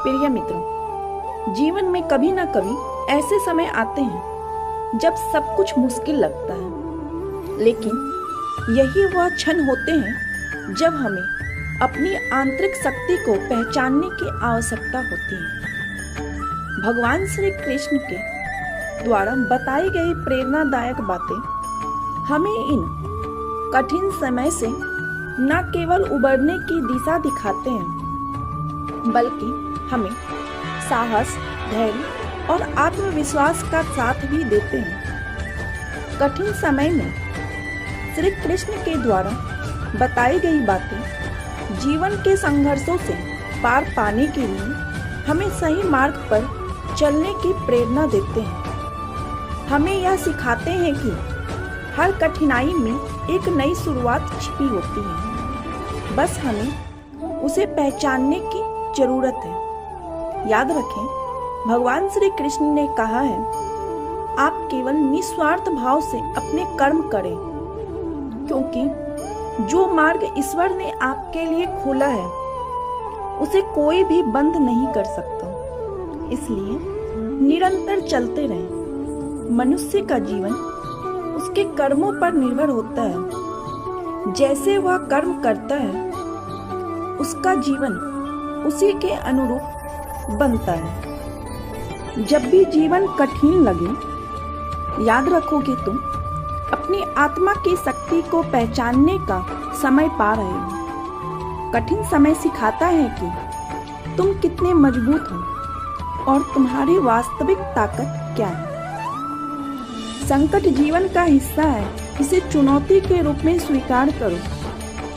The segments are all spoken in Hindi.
प्रिय मित्रों, जीवन में कभी ना कभी ऐसे समय आते हैं जब सब कुछ मुश्किल लगता है, लेकिन यही वह क्षण होते हैं जब हमें अपनी आंतरिक शक्ति को पहचानने की आवश्यकता होती है। भगवान श्री कृष्ण के द्वारा बताई गई प्रेरणादायक बातें हमें इन कठिन समय से न केवल उबरने की दिशा दिखाते हैं, बल्कि हमें साहस, धैर्य और आत्मविश्वास का साथ भी देते हैं। कठिन समय में श्री कृष्ण के द्वारा बताई गई बातें जीवन के संघर्षों से पार पाने के लिए हमें सही मार्ग पर चलने की प्रेरणा देते हैं। हमें यह सिखाते हैं कि हर कठिनाई में एक नई शुरुआत छिपी होती है, बस हमें उसे पहचानने की जरूरत है। याद रखें, भगवान श्री कृष्ण ने कहा है, आप केवल निस्वार्थ भाव से अपने कर्म करें, क्योंकि जो मार्ग ईश्वर ने आपके लिए खोला है उसे कोई भी बंद नहीं कर सकता। इसलिए निरंतर चलते रहें। मनुष्य का जीवन उसके कर्मों पर निर्भर होता है। जैसे वह कर्म करता है, उसका जीवन उसी के अनुरूप बनता है। जब भी जीवन कठिन लगे, याद रखो कि तुम अपनी आत्मा की शक्ति को पहचानने का समय पा रहे हो। कठिन समय सिखाता है कि तुम कितने मजबूत हो और तुम्हारी वास्तविक ताकत क्या है। संकट जीवन का हिस्सा है, इसे चुनौती के रूप में स्वीकार करो,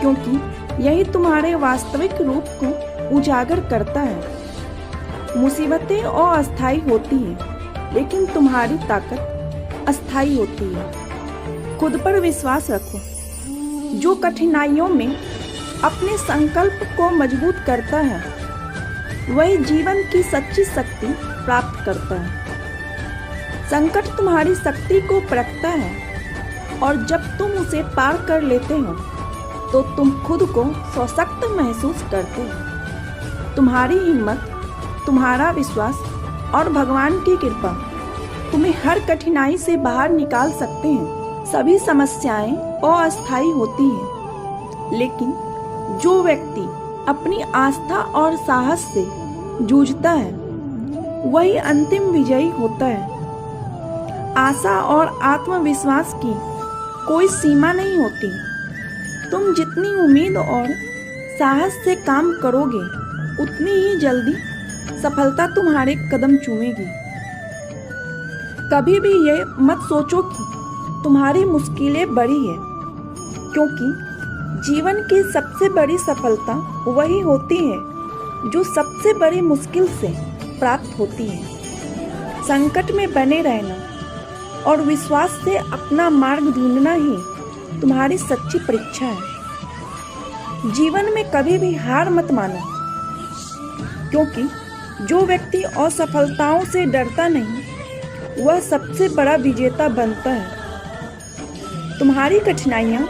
क्योंकि यही तुम्हारे वास्तविक रूप को उजागर करता है। मुसीबतें अस्थायी होती हैं, लेकिन तुम्हारी ताकत अस्थायी होती है। खुद पर विश्वास रखो। जो कठिनाइयों में अपने संकल्प को मजबूत करता है, वही जीवन की सच्ची शक्ति प्राप्त करता है। संकट तुम्हारी शक्ति को परखता है, और जब तुम उसे पार कर लेते हो तो तुम खुद को सशक्त महसूस करते हो। तुम्हारी हिम्मत, तुम्हारा विश्वास और भगवान की कृपा तुम्हें हर कठिनाई से बाहर निकाल सकते हैं। सभी समस्याएं अस्थायी होती हैं, लेकिन जो व्यक्ति अपनी आस्था और साहस से जूझता है, वही अंतिम विजयी होता है। आशा और आत्मविश्वास की कोई सीमा नहीं होती। तुम जितनी उम्मीद और साहस से काम करोगे, उतनी ही जल्दी सफलता तुम्हारे कदम चूमेगी। कभी भी ये मत सोचो कि तुम्हारी मुश्किलें बड़ी है, क्योंकि जीवन की सबसे बड़ी सफलता वही होती है जो सबसे बड़ी मुश्किल से प्राप्त होती है। संकट में बने रहना और विश्वास से अपना मार्ग ढूंढना ही तुम्हारी सच्ची परीक्षा है। जीवन में कभी भी हार मत मानो, क्योंकि जो व्यक्ति असफलताओं से डरता नहीं, वह सबसे बड़ा विजेता बनता है। तुम्हारी कठिनाइयां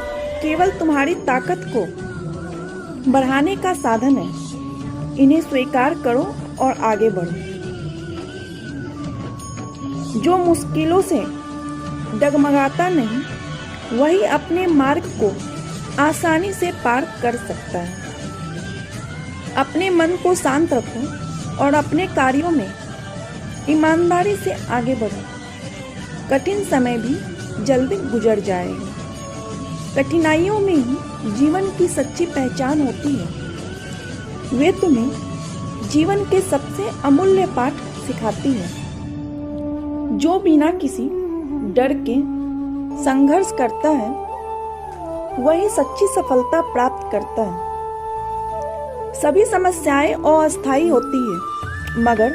केवल तुम्हारी ताकत को बढ़ाने का साधन है। इन्हें स्वीकार करो और आगे बढ़ो। जो मुश्किलों से डगमगाता नहीं, वही अपने मार्ग को आसानी से पार कर सकता है। अपने मन को शांत रखो और अपने कार्यों में ईमानदारी से आगे बढ़ो। कठिन समय भी जल्दी गुजर जाएगा। कठिनाइयों में ही जीवन की सच्ची पहचान होती है। वे तुम्हें जीवन के सबसे अमूल्य पाठ सिखाती है। जो बिना किसी डर के संघर्ष करता है, वही सच्ची सफलता प्राप्त करता है। सभी समस्याएं अस्थायी होती है, मगर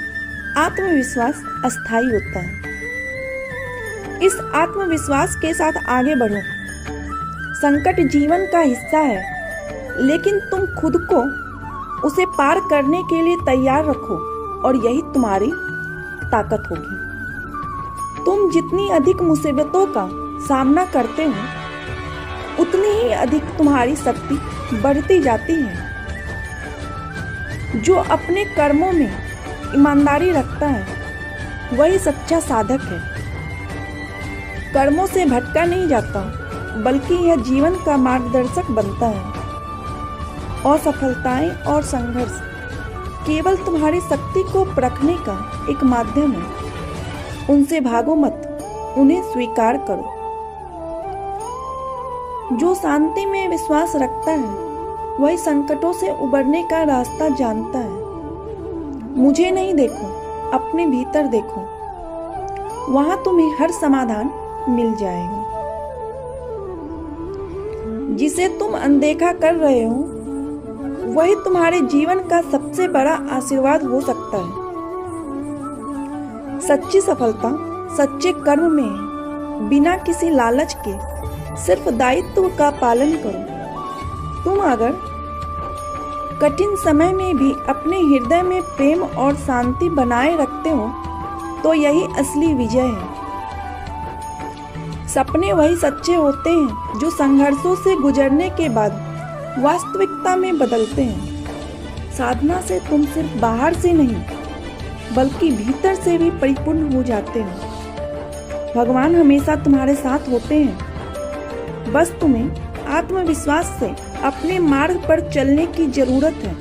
आत्मविश्वास अस्थायी होता है। इस आत्मविश्वास के साथ आगे बढ़ो। संकट जीवन का हिस्सा है, लेकिन तुम खुद को उसे पार करने के लिए तैयार रखो, और यही तुम्हारी ताकत होगी। तुम जितनी अधिक मुसीबतों का सामना करते हो, उतनी ही अधिक तुम्हारी शक्ति बढ़ती जाती है। जो अपने कर्मों में ईमानदारी रखता है वही सच्चा साधक है। कर्मों से भटका नहीं जाता, बल्कि यह जीवन का मार्गदर्शक बनता है। असफलताएं और संघर्ष केवल तुम्हारी शक्ति को परखने का एक माध्यम है। उनसे भागो मत, उन्हें स्वीकार करो। जो शांति में विश्वास रखता है वही संकटों से उबरने का रास्ता जानता है। मुझे नहीं देखो, अपने भीतर देखो, वहां तुम्हें हर समाधान मिल जाएगा। जिसे तुम अनदेखा कर रहे हो वही तुम्हारे जीवन का सबसे बड़ा आशीर्वाद हो सकता है। सच्ची सफलता सच्चे कर्म में है। बिना किसी लालच के सिर्फ दायित्व का पालन करो। तुम अगर कठिन समय में भी अपने हृदय में प्रेम और शांति बनाए रखते हो तो यही असली विजय है। सपने वही सच्चे होते हैं जो संघर्षों से गुजरने के बाद वास्तविकता में बदलते हैं। साधना से तुम सिर्फ बाहर से नहीं बल्कि भीतर से भी परिपूर्ण हो जाते हो। भगवान हमेशा तुम्हारे साथ होते हैं, बस तुम्हें आत्मविश्वास से अपने मार्ग पर चलने की जरूरत है।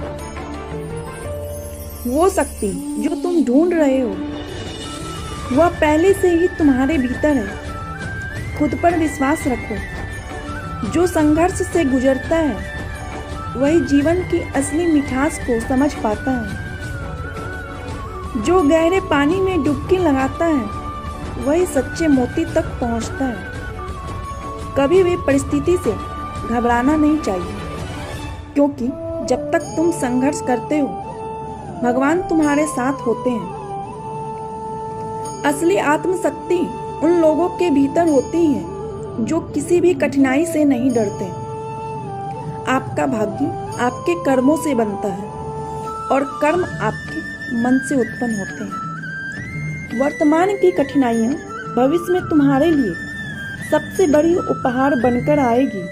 वो शक्ति जो तुम ढूंढ रहे हो वह पहले से ही तुम्हारे भीतर है। खुद पर विश्वास रखो। जो संघर्ष से गुजरता है वही जीवन की असली मिठास को समझ पाता है। जो गहरे पानी में डुबकी लगाता है वही सच्चे मोती तक पहुंचता है। कभी भी परिस्थिति से घबराना नहीं चाहिए, क्योंकि जब तक तुम संघर्ष करते हो भगवान तुम्हारे साथ होते हैं। असली आत्मशक्ति उन लोगों के भीतर होती है जो किसी भी कठिनाई से नहीं डरते। आपका भाग्य आपके कर्मों से बनता है और कर्म आपके मन से उत्पन्न होते हैं। वर्तमान की कठिनाइयां भविष्य में तुम्हारे लिए सबसे बड़ी उपहार बनकर आएगी।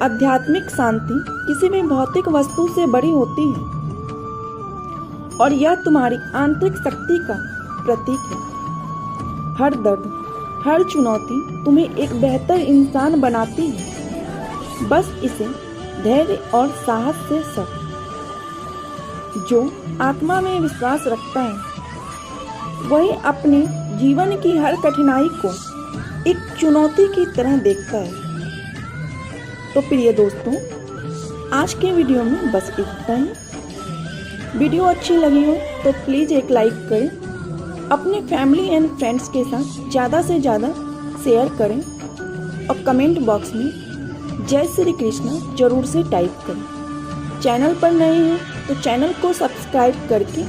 आध्यात्मिक शांति किसी भी भौतिक वस्तु से बड़ी होती है और यह तुम्हारी आंतरिक शक्ति का प्रतीक है। हर दर्द, हर चुनौती तुम्हें एक बेहतर इंसान बनाती है। बस इसे धैर्य और साहस से सह। जो आत्मा में विश्वास रखता है वही अपने जीवन की हर कठिनाई को एक चुनौती की तरह देखता है। तो प्रिय दोस्तों, आज के वीडियो में बस इतना ही। वीडियो अच्छी लगी हो तो प्लीज़ एक लाइक करें, अपने फैमिली एंड फ्रेंड्स के साथ ज़्यादा से ज़्यादा शेयर करें और कमेंट बॉक्स में जय श्री कृष्ण जरूर से टाइप करें। चैनल पर नए हैं तो चैनल को सब्सक्राइब करके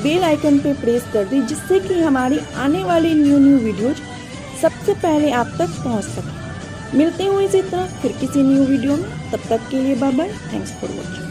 बेल आइकन पे प्रेस कर दें, जिससे कि हमारी आने वाली न्यू वीडियोज सबसे पहले आप तक पहुंच सके। मिलते हैं इसी तरह फिर किसी न्यू वीडियो में। तब तक के लिए bye bye. Thanks for watching.